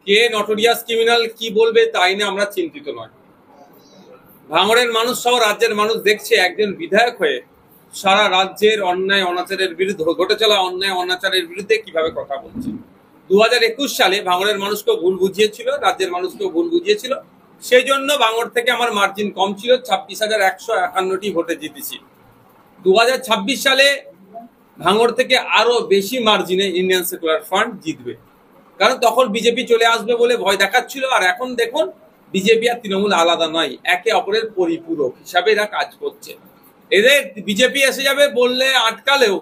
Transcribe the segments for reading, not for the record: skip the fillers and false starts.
কে notorious criminal কি বলবে তাই নিয়ে আমরা চিন্তিত নয়। ভাঙড়ের মানুষ সহ রাজ্যের মানুষ দেখছে একজন বিধায়ক হয়ে সারা রাজ্যের অন্যায় অনাচারের বিরুদ্ধে, ঘটে চলা অন্যায় অনাচারের বিরুদ্ধে কিভাবে কথা বলছে। 2021 সালে ভাঙড়ের মানুষকেও ভুল বুঝিয়েছিল, রাজ্যের মানুষকেও ভুল বুঝিয়েছিল। সেই জন্য ভাঙড় থেকে আমার মার্জিন কম ছিল, 26,151টি ভোটে জিতেছি। 2026 সালে ভাঙড় থেকে আরো বেশি মার্জিনে ইন্ডিয়ান সেকুলার ফ্রন্ট জিতবে, কারণ তখন বিজেপি চলে আসবে বলে ভয় দেখাচ্ছিল। আর এখন দেখুন বিজেপি আর তৃণমূল আলাদা নয়, একে অপরের পরিপূরক হিসাবে এরা কাজ করছে। এদের বিজেপি এসে যাবে বললে আটকালেও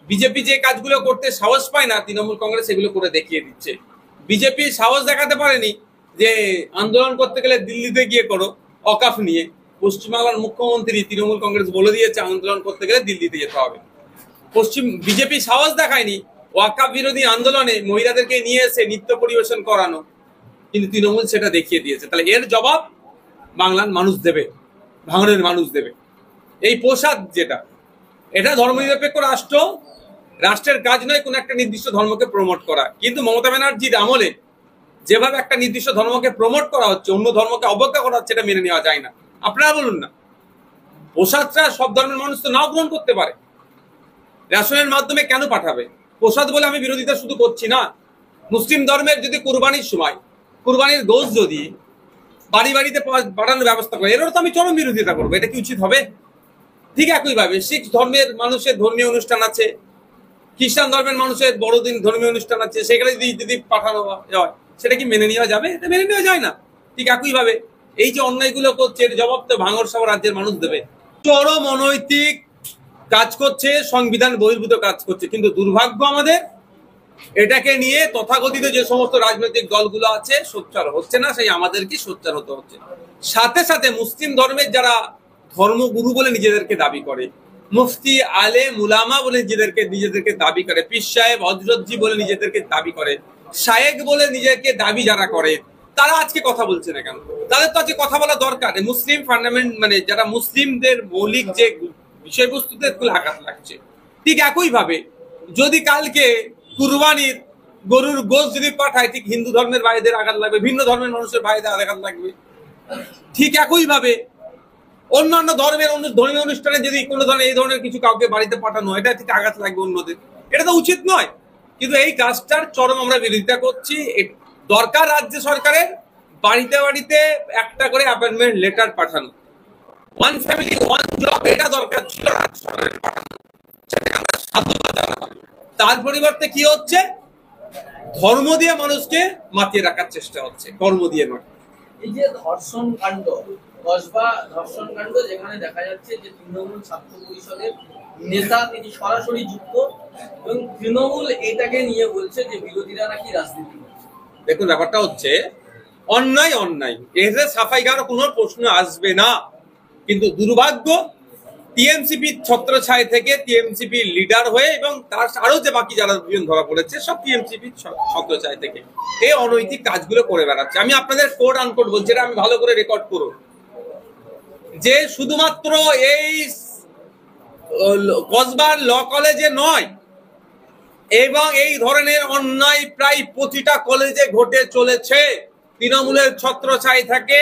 বিজেপি যে কাজগুলো করতে সাহস পায় না, তৃণমূল কংগ্রেস এগুলো করে দেখিয়ে দিচ্ছে। বিজেপি সাহস দেখাতে পারেনি যে আন্দোলন করতে গেলে দিল্লিতে গিয়ে করো অকাফ নিয়ে। পশ্চিমবাংলার মুখ্যমন্ত্রী তৃণমূল কংগ্রেস বলে দিয়েছে আন্দোলন করতে গেলে দিল্লিতে যেতে হবে। বিজেপি সাহস দেখায়নি ওয়াকাফ বিরোধী আন্দোলনে মহিলাদেরকে নিয়ে এসে নৃত্য পরিবেশন করানো, কিন্তু তৃণমূল সেটা দেখিয়ে দিয়েছে। তাহলে এর জবাব বাংলার মানুষ দেবে, ভাঙড়ের মানুষ দেবে। এই প্রসাদ যেটা, এটা ধর্মনিরপেক্ষ রাষ্ট্রের কাজ নয় কোন একটা নির্দিষ্ট ধর্মকে প্রমোট করা। কিন্তু মমতা ব্যানার্জির আমলে যেভাবে একটা নির্দিষ্ট ধর্মকে প্রমোট করা হচ্ছে, অন্য ধর্মকে অবজ্ঞা করা হচ্ছে, এটা মেনে নেওয়া যায় না। আপনারা বলুন না, প্রসাদটা সব ধর্মের মানুষ তো নাও গ্রহণ করতে পারে, রেশনের মাধ্যমে কেন পাঠাবে? প্রসাদ বলে আমি বিরোধিতা শুধু করছি না। মুসলিম ধর্মের যদি কুরবানির সময় কুরবানির গোশত যদি বাড়ি বাড়িতে পাঠানোর ব্যবস্থা করে, এরও তো আমি চরম বিরোধিতা করবো। এটা কি উচিত হবে? ঠিক একইভাবে শিখ ধর্মের মানুষের ধর্মীয় অনুষ্ঠান আছে, খ্রিস্টান ধর্মের মানুষের বড়দিন ধর্মীয় অনুষ্ঠান আছে, সেখানে যদি পাঠানো হয় সেটা কি মেনে নেওয়া যাবে? এটা মেনে নেওয়া যায় না। ঠিক একইভাবে এই যে অন্যায়গুলো করছে, এর জবাব তো ভাঙড় সহ রাজ্যের মানুষ দেবে। চরম অনৈতিক কাজ করছে, সংবিধান বহির্ভূত কাজ করছে। কিন্তু দুর্ভাগ্য আমাদের, এটাকে নিয়ে তথাকথিত যে সমস্ত রাজনৈতিক দলগুলো আছে সোচ্চার হচ্ছে না, সেই আমাদেরকে সোচ্চার হতে হচ্ছে। সাথে সাথে মুসলিম ধর্মের যারা ধর্মগুরু বলে নিজেদেরকে দাবি করে, মুফতি আলে মুলামা বলে নিজেদেরকে দাবি করে, পীর সাহেব হযরতজি বলে নিজেদেরকে দাবি করে, শায়েখ বলে নিজেকে দাবি যারা করে, তারা আজকে কথা বলছে না কেন? তাদের তো আজকে কথা বলা দরকার। মুসলিম ফান্ডামেন্ট মানে যারা মুসলিমদের মৌলিক যে বিষয়বস্তুতে আঘাত লাগছে। ঠিক একই ভাবে যদি কালকে কুরবানির গরুর গোশত যদি পাঠায়, ঠিক হিন্দু ধর্মের ভাইদের আঘাত লাগবে, ভিন্ন ধর্মের মানুষের ভাইদের আঘাত লাগবে। ঠিক একই ভাবে অন্যান্য ধর্মের ধর্মীয় অনুষ্ঠানে যদি কোনো ধরনের এই ধরনের কিছু কাউকে বাড়িতে পাঠানো, এটা ঠিক আঘাত লাগবে অন্যদের। এটা তো উচিত নয়। কিন্তু এই কাজটার চরম আমরা বিরোধিতা করছি। দরকার রাজ্য সরকারের বাড়িতে বাড়িতে একটা করে অ্যাপয়েন্টমেন্ট লেটার পাঠানো, ওয়ান ফ্যামিলি ওয়ান জব, এটা দরকার ছিল রাজ্য সরকারের পাঠানো। তার পরিবর্তে কি হচ্ছে? ধর্ম দিয়ে মানুষকে মাতিয়ে রাখার চেষ্টা হচ্ছে, কর্ম দিয়ে নয়। এই যে ধর্ষণ কাণ্ড, কসবা ধর্ষণ কাণ্ড, যেখানে দেখা যাচ্ছে যে তৃণমূল ছাত্র পরিষদের নেতা তিনি সরাসরি যুক্ত, এবং তৃণমূল এটাকে নিয়ে বলছে যে বিরোধীরা নাকি রাজনীতি করছে। দেখুন, ব্যাপারটা হচ্ছে অন্যায় অন্যায়, এতে সাফাই গাওয়ার কোনো প্রশ্ন আসবে না। কিন্তু দুর্ভাগ্য, টিএমসিপি ছত্রছায়া থেকে টিএমসিপি লিডার হয়ে এবং তার আরো যে বাকি যারা দুজন ধরা পড়েছে সব টিএমসিপি ছত্রছায়া থেকে এই অনৈতিক কাজগুলো করে বেড়াচ্ছে। আমি আপনাদের কোড আনকোড বলছি, এটা আমি ভালো করে রেকর্ড করুন, যে শুধুমাত্র এই কসবার ল কলেজে নয়, এবং এই ধরনের অন্যায় প্রায় প্রতিটা কলেজে ঘটে চলেছে। তৃণমূলের ছত্রছায়া থাকে,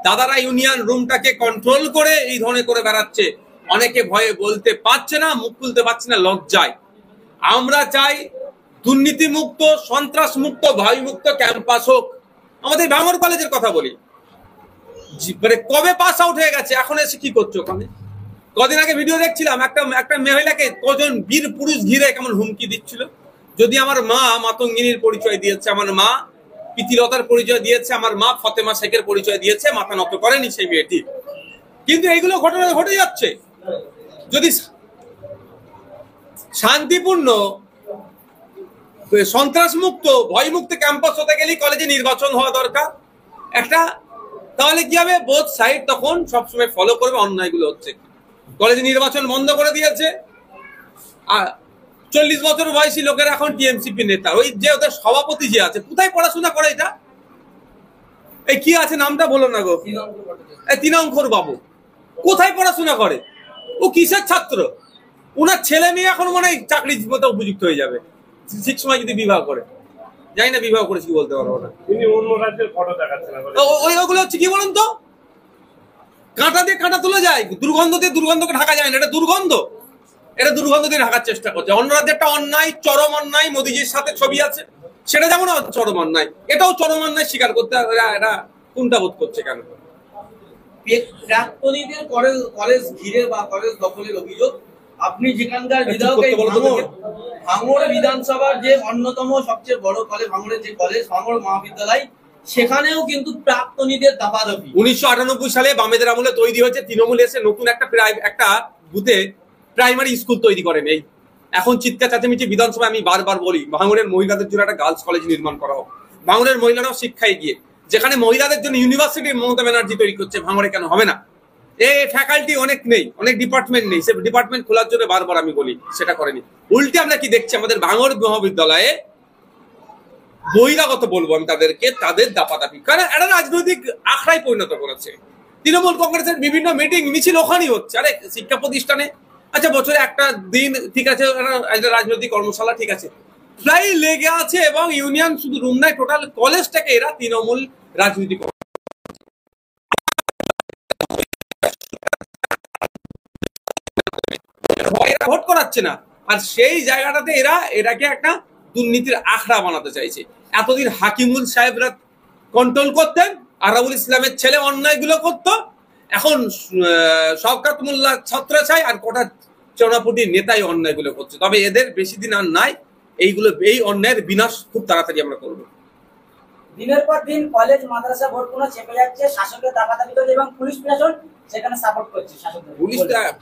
দাদারা ইউনিয়ন রুমটাকে কন্ট্রোল করে এই ধরনের করে বেড়াচ্ছে। অনেকে ভয়ে বলতে পারছে না, মুখ খুলতে পারছে না লজ্জায়। আমরা চাই দুর্নীতিমুক্ত, সন্ত্রাসমুক্ত, ভয়মুক্ত ক্যাম্পাস হোক। আমাদের ভাঙড় কলেজের কথা বলি, মানে কবে পাস আউট হয়ে গেছে, এখন এসে কি করছো ওখানে? কদিন আগে ভিডিও দেখছিলাম, একটা মহিলাকে কজন বীর পুরুষ ঘিরে কেমন হুমকি দিচ্ছিল। যদি আমার মা মাতঙ্গিনীর পরিচয় দিয়েছে, আমার মা প্রীতিলতার পরিচয় দিয়েছে, আমার মা ফতেমা শেখের পরিচয় দিয়েছে, মাথা নত করেনি সেই মেয়েটি। কিন্তু এইগুলো ঘটনা ঘটে যাচ্ছে। যদি শান্তিপূর্ণ, সন্ত্রাসমুক্ত, ভয়মুক্ত ক্যাম্পাস হতে গেলে কলেজে নির্বাচন হওয়া দরকার একটা। তাহলে কি হবে? বোথ সাইড তখন সবসময় ফলো করবে অন্যায়গুলো হচ্ছে। কলেজে নির্বাচন বন্ধ করে দিয়েছে, 40 বছর বয়সী লোকের এখন টিএমসিপি নেতা। ওই যে ওদের সভাপতি যে আছে, কোথায় পড়াশোনা করে এটা? এই কি আছে নামটা বলো না গো, তৃণাঙ্কর বাবু কোথায় পড়াশোনা করে? ও কিসের ছাত্র? ওনার ছেলে মেয়ে এখন মনে হয় চাকরি মতো উপযুক্ত হয়ে যাবে ঠিক সময় যদি বিবাহ করে। জানি না বিবাহ করেছি কি বলতে পারবো না। তিনি অন্য রাজ্যের ফটো দেখাচ্ছেন। ওইগুলো হচ্ছে কি বলুন তো, কাঁটা দিয়ে কাঁটা তুলে যায়, দুর্গন্ধ দিয়ে দুর্গন্ধকে ঢাকা যায় না, এটা দুর্গন্ধ, এটা দুর্গন্ধ দিয়ে ঢাকার চেষ্টা করছে। অন্য রাজ্যে একটা অন্যায়, চরম অন্যায়, মোদিজির সাথে ছবি আছে, সেটা যেমন চরম অন্যায়, এটাও চরম অন্যায় স্বীকার করতে এরা কোনটা বোধ করছে কেন? প্রাক্তনীদের কলেজ ঘিরে বা কলেজ দখলের অভিযোগ, আপনি যেখানকার বিধায়ক, ভাঙড় বিধানসভার যে অন্যতম সবচেয়ে বড় কলেজ, ভাঙড়ের যে কলেজ, ভাঙড় মহাবিদ্যালয়, সেখানেও কিন্তু প্রাক্তনীদের দাপাদাপি। 1998 সালে বামেদের আমলে তৈরি হয়েছে, তৃণমূল এসে নতুন একটা বুথে প্রাইমারি স্কুল তৈরি করেন। এই এখন চিৎকার চেঁচামেচি বিধানসভায়, আমি বারবার বলি ভাঙড়ের মহিলাদের জন্য একটা গার্লস কলেজ নির্মাণ করা হোক, ভাঙড়ের মহিলারাও শিক্ষায় গিয়ে, যেখানে মহিলাদের জন্য ইউনিভার্সিটি মমতা ব্যানার্জি তৈরি করছে, ভাঙড়ে কেন হবে না? এই ফ্যাকাল্টি অনেক নেই, অনেক ডিপার্টমেন্ট নেই, সে ডিপার্টমেন্ট খোলার জন্য বারবার আমি বলি, সেটা করেনি। উল্টে আমরা কি দেখছি, আমাদের ভাঙড় মহাবিদ্যালয়ে বহিরাগত বলবো আমি তাদেরকে, তাদের দাপাদাপি, কারণ একটা রাজনৈতিক আখড়ায় পরিণত করেছে। তৃণমূল কংগ্রেসের বিভিন্ন মিটিং মিছিল ওখানেই হচ্ছে। আরে শিক্ষা প্রতিষ্ঠানে, আচ্ছা বছরে একটা দিন ঠিক আছে, একটা রাজনৈতিক কর্মশালা ঠিক আছে, প্রায় লেগে আছে, এবং ইউনিয়ন শুধু রুম নাই, টোটাল কলেজটাকে এরা তৃণমূল রাজনীতি করে। ভোট করাচ্ছে না, আর সেই জায়গাটাতে এটাকে একটা দুর্নীতির আখড়া বানাতে চাইছে। এতদিন হাকিমুল সাহেবরা কন্ট্রোল করতেন, আরাবুল ইসলামের ছেলে অন্যায়গুলো করতো, এখন শওকত মোল্লা ছত্রছাই আর কটা চনাপটির নেতাই অন্যায়গুলো করছে। তবে এদের বেশি দিন আর নাই, এই অন্যায়ের বিনাশ খুব তাড়াতাড়ি আমরা করবো। দিনের পর দিন কলেজ মাদ্রাসা ভোটগুলো চেপে যাচ্ছে, শাসকের দাপাদাপি করছে এবং পুলিশ প্রশাসন সেখানে সাপোর্ট করছে শাসকদের।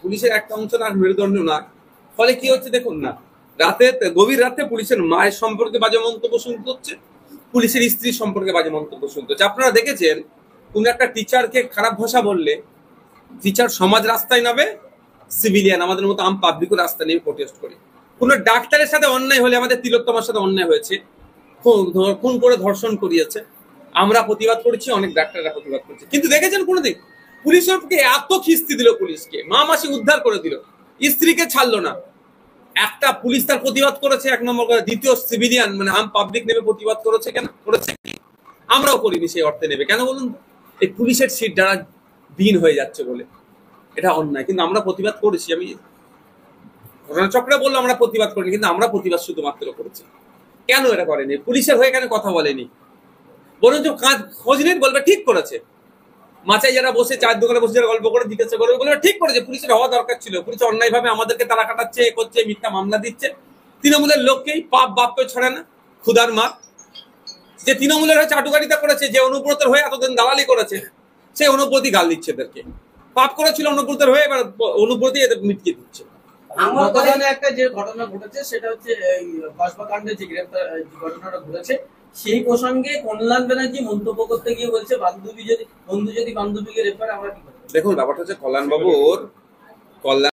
পুলিশের একটা অংশ না মেরুদণ্ড না, ফলে কি হচ্ছে দেখুন না, গভীর রাতে পুলিশের মায়ের সম্পর্কে বাজে মন্তব্য শুনতে হচ্ছে, পুলিশের স্ত্রী সম্পর্কে বাজে মন্তব্য শুনতে হচ্ছে। আপনারা দেখেছেন কোন একটা টিচারকে খারাপ ভাষা বললে টিচার সমাজ রাস্তায় নামে, সিভিলিয়ান আমাদের মতো আম পাবলিকও রাস্তা নিয়ে প্রোটেস্ট করে। কোন ডাক্তারের সাথে অন্যায় হলে, আমাদের তিলোত্তমার সাথে অন্যায় হয়েছে, খুন করে ধর্ষণ করিয়েছে, আমরা প্রতিবাদ করেছি, অনেক ডাক্তাররা প্রতিবাদ করেছে, কিন্তু দেখেছেন কোনোদিন পুলিশের এত খিস্তি দিল, পুলিশকে মা মাসি উদ্ধার করে দিল, স্ত্রীকে ছাড়লো না। একটা পুলিশ তার প্রতিবাদ করেছে এক নম্বর করে, দ্বিতীয় সিভিলিয়ান মানে আম পাবলিক নেবে প্রতিবাদ করেছে, কেন করেছে? আমরাও করিনি সেই অর্থে নেবে কেন বলুন? এই পুলিশের সিট দ্বারা দিন হয়ে যাচ্ছে বলে, এটা অন্যায়, কিন্তু আমরা প্রতিবাদ করেছি। আমি ঘটনাচক্রে বললো আমরা প্রতিবাদ করিনি, কিন্তু আমরা প্রতিবাদ শুধুমাত্র করেছি। কেন এটা করেনি? পুলিশের হয়ে কেন কথা বলেনি? বরঞ্চ খোঁজ নিন, বলবে ঠিক করেছে। মাচায় যারা বসে চায়ের দোকানে বসে যারা গল্প করে জিজ্ঞাসা করবে, বলবে ঠিক করেছে, পুলিশের হওয়া দরকার ছিল, পুলিশ অন্যায় ভাবে আমাদেরকে তারা কাটাচ্ছে, এ করছে, মিথ্যা মামলা দিচ্ছে। তৃণমূলের লোককেই পাপ বাপকে ছড়ে না, ক্ষুধার মার। যে তৃণমূলের হয়ে চাটুকারিতা করেছে, যে অনুব্রতের হয়ে এতদিন দালালি করেছে, সেই অনুব্রতই গাল দিচ্ছে এদেরকে। পাপ করেছিল অনুব্রতের হয়ে, এবার অনুব্রতই এদের মিটকে দিচ্ছে। গতকালে একটা যে ঘটনা ঘটেছে, সেটা হচ্ছে কসবা কাণ্ডে যে গ্রেফতার ঘটনাটা ঘটেছে, সেই প্রসঙ্গে কল্যাণ ব্যানার্জি মন্তব্য করতে গিয়ে বলছে, বন্ধু যদি বান্ধবীকে রেফার আমরা কি করব? দেখুন ব্যাপারটা হচ্ছে কল্যাণ বাবুর